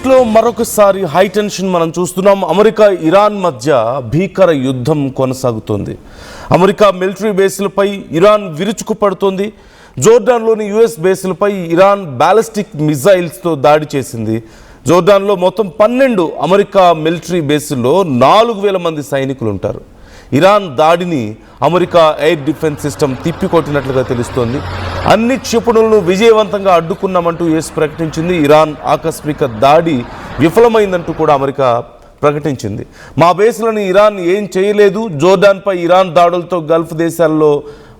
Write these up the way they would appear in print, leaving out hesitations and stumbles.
ఈస్ట్లో మరొకసారి high tension మనం చూస్తున్నాం. అమెరికా ఇరాన్ మధ్య భీకర యుద్ధం కొనసాగుతోంది. అమెరికా మిలిటరీ బేస్లపై ఇరాన్ విరుచుకుపడుతోంది. జోర్డాన్లోని యుఎస్ బేస్లపై ఇరాన్ బ్యాలిస్టిక్ మిజైల్స్తో దాడి చేసింది. జోర్డాన్లో మొత్తం 12 అమెరికా మిలిటరీ బేసుల్లో 4000 మంది సైనికులు ఉంటారు. ఇరాన్ దాడిని అమెరికా ఎయిర్ డిఫెన్స్ సిస్టమ్ తిప్పికొట్టినట్లుగా తెలుస్తోంది. అన్ని క్షిపణులను విజయవంతంగా అడ్డుకున్నామంటూ యుఎస్ ప్రకటించింది. ఇరాన్ ఆకస్మిక దాడి విఫలమైందంటూ కూడా అమెరికా ప్రకటించింది. మా బేస్లను ఇరాన్ ఏం చేయలేదు. జోర్డాన్పై ఇరాన్ దాడులతో గల్ఫ్ దేశాల్లో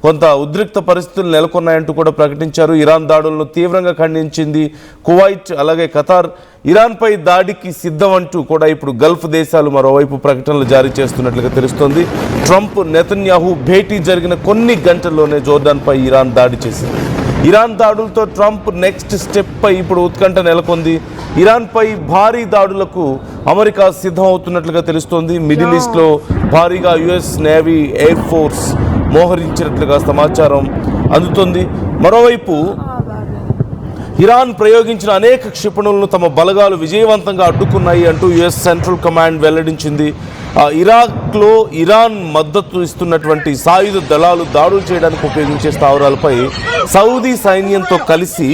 కొంత ఉద్రిక్త పరిస్థితులు నెలకొన్నాయంటూ కూడా ప్రకటించారు. ఇరాన్ దాడులను తీవ్రంగా ఖండించింది కువైట్, అలాగే ఖతార్. ఇరాన్పై దాడికి సిద్ధం అంటూ కూడా ఇప్పుడు గల్ఫ్ దేశాలు మరోవైపు ప్రకటనలు జారీ చేస్తున్నట్లుగా తెలుస్తోంది. ట్రంప్, నెతన్యాహు భేటీ జరిగిన కొన్ని గంటల్లోనే జోర్డాన్పై ఇరాన్ దాడి చేసింది. ఇరాన్ దాడులతో ట్రంప్ నెక్స్ట్ స్టెప్ పై ఇప్పుడు ఉత్కంఠ నెలకొంది. ఇరాన్పై భారీ దాడులకు అమెరికా సిద్ధం అవుతున్నట్లుగా తెలుస్తోంది. మిడిల్ ఈస్ట్లో భారీగా యుఎస్ నేవీ, ఎయిర్ ఫోర్స్ మోహరించినట్లుగా సమాచారం అందుతుంది. మరోవైపు ఇరాన్ ప్రయోగించిన అనేక క్షిపణులను తమ బలగాలు విజయవంతంగా అడ్డుకున్నాయి అంటూ యుఎస్ సెంట్రల్ కమాండ్ వెల్లడించింది. ఇరాక్లో ఇరాన్ మద్దతు ఇస్తున్నటువంటి సాయుధ దళాలు దాడులు చేయడానికి ఉపయోగించే స్థావరాలపై సౌదీ సైన్యంతో కలిసి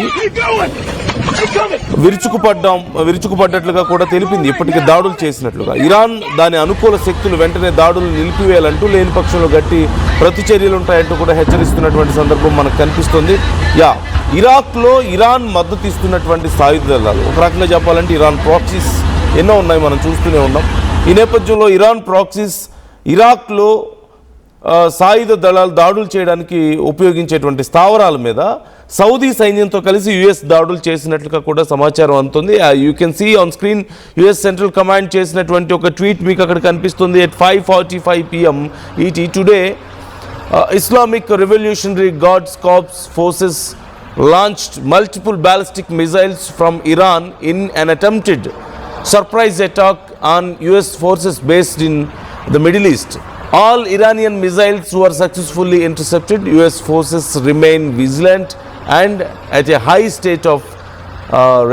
విరుచుకుపడ్డట్లుగా కూడా తెలిపింది. ఇప్పటికే దాడులు చేసినట్లుగా ఇరాన్ దాని అనుకూల శక్తులు వెంటనే దాడులు నిలిపివేయాలంటూ, లేని పక్షంలో గట్టి ప్రతిచర్యలు ఉంటాయంటూ కూడా హెచ్చరిస్తున్నటువంటి సందర్భం మనకు కనిపిస్తుంది. ఇరాక్లో ఇరాన్ మద్దతు ఇస్తున్నటువంటి సాయుధ దళాలు, ఒక రకంగా చెప్పాలంటే ఇరాన్ ప్రాక్సీస్ ఎన్నో ఉన్నాయి, మనం చూస్తూనే ఉన్నాం. ఈ నేపథ్యంలో ఇరాన్ ప్రాక్సీస్ ఇరాక్లో సాయుధ దళాలు దాడులు చేయడానికి ఉపయోగించేటువంటి స్థావరాల మీద సౌదీ సైన్యంతో కలిసి యుఎస్ దాడులు చేసినట్లుగా కూడా సమాచారం అందుతుంది. You can see on screen US central command చేసినటువంటి ఒక ట్వీట్ మీకు అక్కడ కనిపిస్తుంది. at 5:45 PM ET today Islamic revolutionary guards corps forces launched multiple ballistic missiles from Iran in an attempted surprise attack on US forces based in the Middle East. All Iranian missiles were successfully intercepted. US forces remain vigilant and at a high state of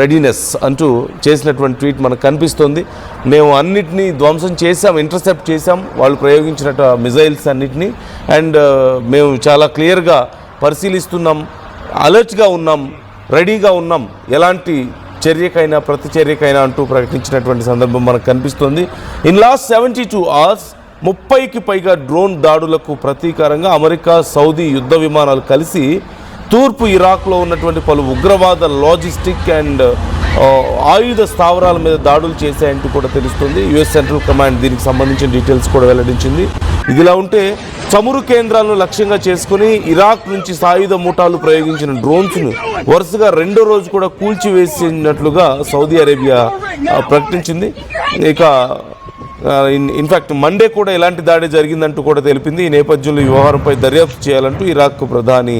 readiness అంటూ చేసినటువంటి tweet మనకు కనిపిస్తుంది. మేము అన్నిటినీ ధ్వంసం చేసాం, intercept చేసాం వాళ్ళు ప్రయోగించినట్టు మిజైల్స్ అన్నిటినీ. అండ్ మేము చాలా క్లియర్గా పరిశీలిస్తున్నాం, అలర్ట్గా ఉన్నాం, రెడీగా ఉన్నాం ఎలాంటి చర్యకైనా ప్రతిచర్యకైనా అంటూ ప్రకటించినటువంటి సందర్భం మనకు కనిపిస్తుంది. ఇన్ లాస్ట్ 72 hours 30కి పైగా డ్రోన్ దాడులకు ప్రతీకారంగా అమెరికా, సౌదీ యుద్ధ విమానాలు కలిసి తూర్పు ఇరాక్లో ఉన్నటువంటి పలు ఉగ్రవాద లాజిస్టిక్ అండ్ ఆయుధ స్థావరాల మీద దాడులు చేశాయంటూ కూడా తెలుస్తుంది. యుఎస్ సెంట్రల్ కమాండ్ దీనికి సంబంధించిన డీటెయిల్స్ కూడా వెల్లడించింది. ఇదిలా ఉంటే చమురు కేంద్రాలను లక్ష్యంగా చేసుకుని ఇరాక్ నుంచి సాయుధ ముఠాలు ప్రయోగించిన డ్రోన్స్ను వరుసగా రెండో రోజు కూడా కూల్చివేసినట్లుగా సౌదీ అరేబియా ప్రకటించింది. ఇక ఇన్ఫ్యాక్ట్ మండే కూడా ఇలాంటి దాడి జరిగిందంటూ కూడా తెలిపింది. ఈ నేపథ్యంలో ఈ వ్యవహారంపై దర్యాప్తు చేయాలంటూ ఇరాక్ ప్రధాని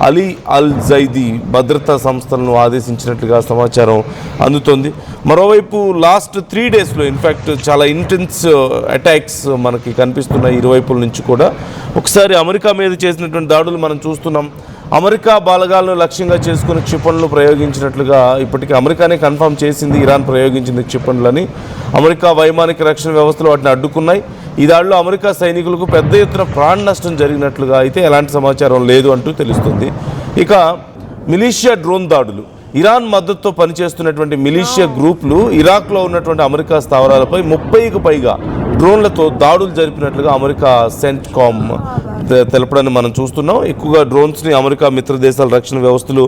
అలీ అల్ జైదీ భద్రతా సంస్థలను ఆదేశించినట్లుగా సమాచారం అందుతోంది. మరోవైపు లాస్ట్ 3 డేస్లో ఇన్ఫ్యాక్ట్ చాలా ఇంటెన్స్ అటాక్స్ మనకి కనిపిస్తున్నాయి ఇరువైపుల నుంచి కూడా. ఒకసారి అమెరికా మీద చేసినటువంటి దాడులు మనం చూస్తున్నాం. అమెరికా బలగాలను లక్ష్యంగా చేసుకుని క్షిపణులు ప్రయోగించినట్లుగా ఇప్పటికీ అమెరికానే కన్ఫర్మ్ చేసింది ఇరాన్ ప్రయోగించింది క్షిపణులని. అమెరికా వైమానిక రక్షణ వ్యవస్థలు వాటిని అడ్డుకున్నాయి. ఈ దాడిలో అమెరికా సైనికులకు పెద్ద ఎత్తున ప్రాణ నష్టం జరిగినట్లుగా అయితే ఎలాంటి సమాచారం లేదు అంటూ తెలుస్తుంది. ఇక మిలీషియా డ్రోన్ దాడులు, ఇరాన్ మద్దతుతో పనిచేస్తున్నటువంటి మిలీషియా గ్రూపులు ఇరాక్లో ఉన్నటువంటి అమెరికా స్థావరాలపై 30కి పైగా డ్రోన్లతో దాడులు జరిపినట్లుగా అమెరికా సెంట్కామ్ తెలపడాన్ని మనం చూస్తున్నాం. ఎక్కువగా డ్రోన్స్ని అమెరికా మిత్ర దేశాల రక్షణ వ్యవస్థలు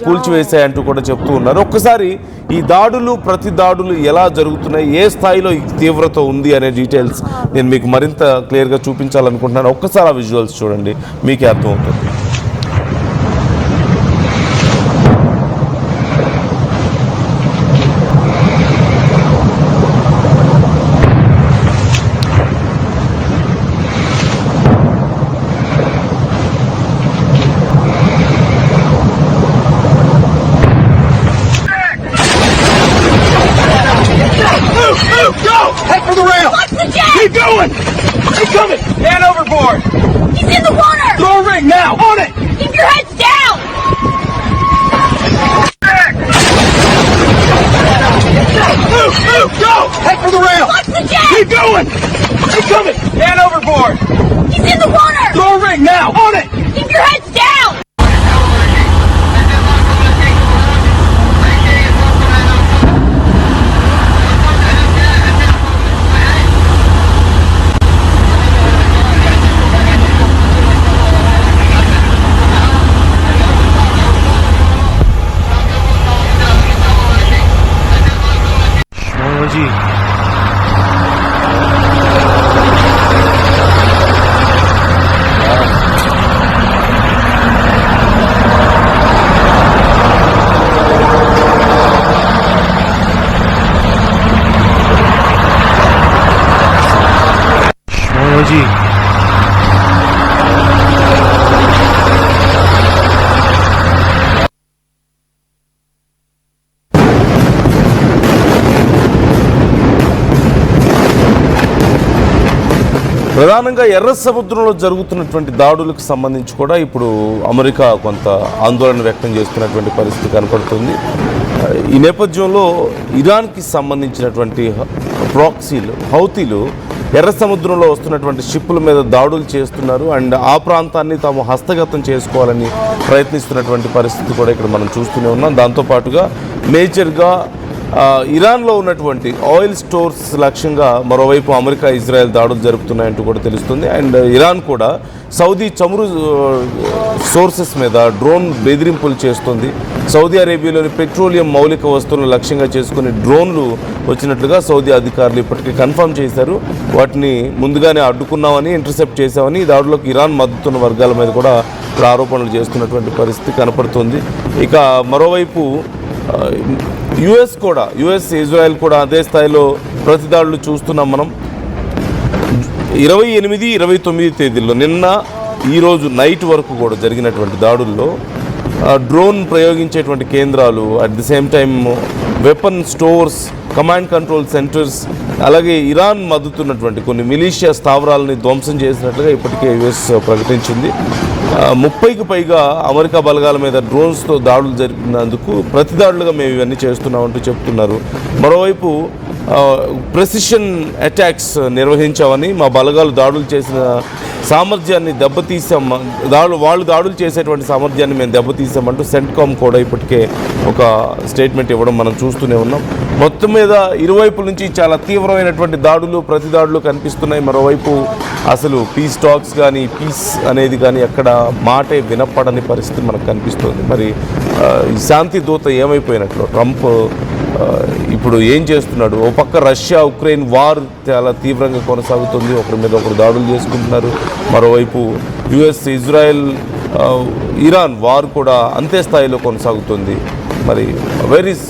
కూల్చివేశాయంటూ కూడా చెప్తూ ఉన్నారు. ఒక్కసారి ఈ దాడులు, ప్రతి దాడులు ఎలా జరుగుతున్నాయి, ఏ స్థాయిలో ఈ తీవ్రత ఉంది అనే డీటెయిల్స్ నేను మీకు మరింత క్లియర్గా చూపించాలనుకుంటున్నాను. ఒక్కసారి ఆ విజువల్స్ చూడండి, మీకే అర్థమవుతుంది. Head for the rail! Watch the jet! Keep going! Keep coming! Man overboard! He's in the water! Throw a ring now! On now! On it! Keep your heads down! ప్రధానంగా ఎర్ర సముద్రంలో జరుగుతున్నటువంటి దాడులకు సంబంధించి కూడా ఇప్పుడు అమెరికా కొంత ఆందోళన వ్యక్తం చేస్తున్నటువంటి పరిస్థితి కనపడుతుంది. ఈ నేపథ్యంలో ఇరాన్కి సంబంధించినటువంటి ప్రాక్సీలు హౌతీలు ఎర్ర సముద్రంలో వస్తున్నటువంటి షిప్పుల మీద దాడులు చేస్తున్నారు. అండ్ ఆ ప్రాంతాన్ని తాము హస్తగతం చేసుకోవాలని ప్రయత్నిస్తున్నటువంటి పరిస్థితి కూడా ఇక్కడ మనం చూస్తూనే ఉన్నాం. దాంతోపాటుగా మేజర్గా ఇరాన్లో ఉన్నటువంటి ఆయిల్ స్టోర్స్ లక్ష్యంగా మరోవైపు అమెరికా ఇజ్రాయెల్ దాడులు జరుపుతున్నాయంటూ కూడా తెలుస్తుంది. అండ్ ఇరాన్ కూడా సౌదీ చమురు సోర్సెస్ మీద డ్రోన్ బెదిరింపులు చేస్తుంది. సౌదీ అరేబియాలోని పెట్రోలియం మౌలిక వస్తువులను లక్ష్యంగా చేసుకుని డ్రోన్లు వచ్చినట్లుగా సౌదీ అధికారులు ఇప్పటికే కన్ఫర్మ్ చేశారు. వాటిని ముందుగానే అడ్డుకున్నామని, ఇంటర్సెప్ట్ చేశామని ఈ దాడులకు ఇరాన్ మద్దతున్న వర్గాల మీద కూడా ఆరోపణలు చేస్తున్నటువంటి పరిస్థితి కనపడుతుంది. ఇక మరోవైపు యుఎస్ ఇజ్రాయెల్ కూడా అదే స్థాయిలో ప్రతిదాడులు చూస్తున్నాం మనం. 28, 29 తేదీల్లో నిన్న ఈరోజు నైట్ వరకు కూడా జరిగినటువంటి దాడుల్లో డ్రోన్ ప్రయోగించేటువంటి కేంద్రాలు, at the same time weapon stores, command control centres, అలాగే ఇరాన్ మద్దతున్నటువంటి కొన్ని మిలీషియా స్థావరాలని ధ్వంసం చేసినట్లుగా ఇప్పటికే యుఎస్ ప్రకటించింది. 30కి పైగా అమెరికా బలగాల మీద డ్రోన్స్తో దాడులు జరిపినందుకు ప్రతిదాడులుగా మేము ఇవన్నీ చేస్తున్నామంటూ చెప్తున్నారు. మరోవైపు ప్రెసిషన్ అటాక్స్ నిర్వహించామని, మా బలగాలు దాడులు చేసిన సామర్థ్యాన్ని దెబ్బతీసాం, వాళ్ళు దాడులు చేసేటువంటి సామర్థ్యాన్ని మేము దెబ్బతీసామంటూ సెంట్కామ్ కూడా ఇప్పటికే ఒక స్టేట్మెంట్ ఇవ్వడం మనం చూస్తూనే ఉన్నాం. మొత్తం మీద ఇరువైపుల నుంచి చాలా తీవ్రమైనటువంటి దాడులు, ప్రతిదాడులు కనిపిస్తున్నాయి. మరోవైపు అసలు పీస్ టాక్స్ కానీ, పీస్ అనేది కానీ ఎక్కడ మాటే వినపడని పరిస్థితి మనకు కనిపిస్తుంది. మరి ఈ శాంతి దూత ఏమైపోయినట్లు, ట్రంప్ ఇప్పుడు ఏం చేస్తున్నాడు? ఓ పక్క రష్యా ఉక్రెయిన్ వార్ చాలా తీవ్రంగా కొనసాగుతుంది, ఒకరి మీద ఒకరు దాడులు చేసుకుంటున్నారు. మరోవైపు యుఎస్ ఇజ్రాయెల్ ఇరాన్ వార్ కూడా అంతే స్థాయిలో కొనసాగుతుంది. మరి where is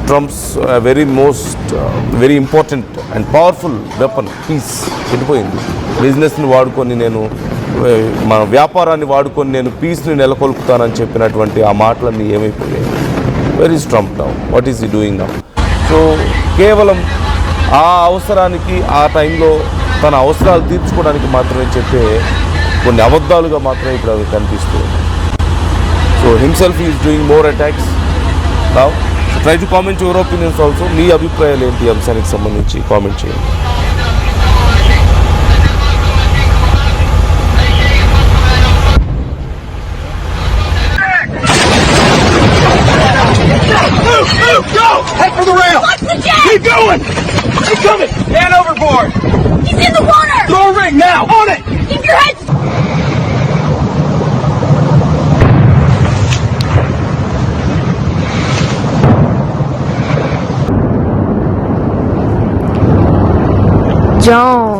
Trump's very important and powerful weapon peace వెళ్ళిపోయింది. బిజినెస్ని వాడుకొని మన వ్యాపారాన్ని వాడుకొని నేను పీస్ని నెలకొల్పుతానని చెప్పినటువంటి ఆ మాటలన్నీ ఏమైపోయాయి? Where is Trump now? What is he doing now? So కేవలం ఆ అవసరానికి, ఆ టైంలో తన అవసరాలు తీర్చుకోవడానికి మాత్రమే చెప్పే కొన్ని అబద్ధాలుగా మాత్రమే ఇప్పుడు అవి కనిపిస్తుంది. So himself is doing more attacks now. Try to comment your opinions also. మీ అభిప్రాయాలు ఏంటి అంశానికి సంబంధించి కామెంట్ చేయండి. Go! Head for the rail! Watch the jet! Keep going! Keep coming! Man overboard! He's in the water! Throw a ring now! On it! Keep your heads... Don't.